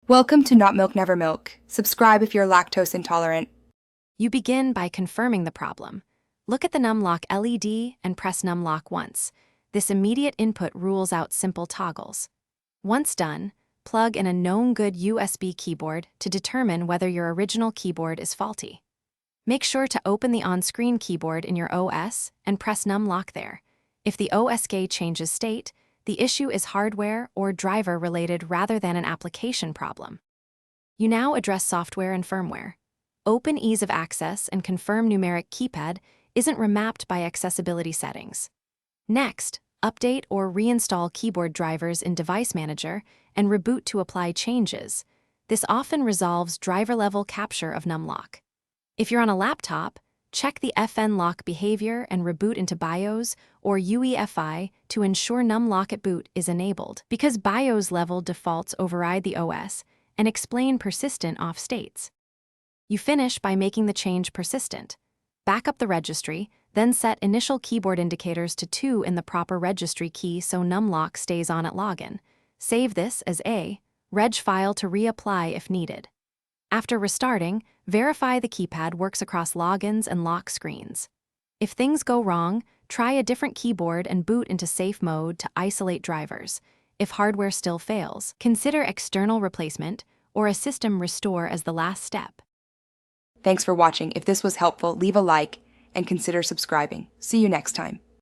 Welcome to Not Milk Never Milk. Subscribe if you're lactose intolerant. You begin by confirming the problem. Look at the numlock LED and press numlock once. This immediate input rules out simple toggles. Once done, plug in a known good USB keyboard to determine whether your original keyboard is faulty. Make sure to open the on-screen keyboard in your OS and press numlock there. If the OSK changes state, the issue is hardware or driver-related rather than an application problem. You now address software and firmware. Open ease of access and confirm numeric keypad isn't remapped by accessibility settings. Next, update or reinstall keyboard drivers in Device Manager and reboot to apply changes. This often resolves driver-level capture of numlock. If you're on a laptop, check the FN lock behavior and reboot into BIOS or UEFI to ensure numlock at boot is enabled, because BIOS level defaults override the OS and explain persistent off states. You finish by making the change persistent. Back up the registry, then set initial keyboard indicators to 2 in the proper registry key so numlock stays on at login. Save this as a reg file to reapply if needed. After restarting, verify the keypad works across logins and lock screens. If things go wrong, try a different keyboard and boot into safe mode to isolate drivers. If hardware still fails, consider external replacement or a system restore as the last step. Thanks for watching. If this was helpful, leave a like and consider subscribing. See you next time.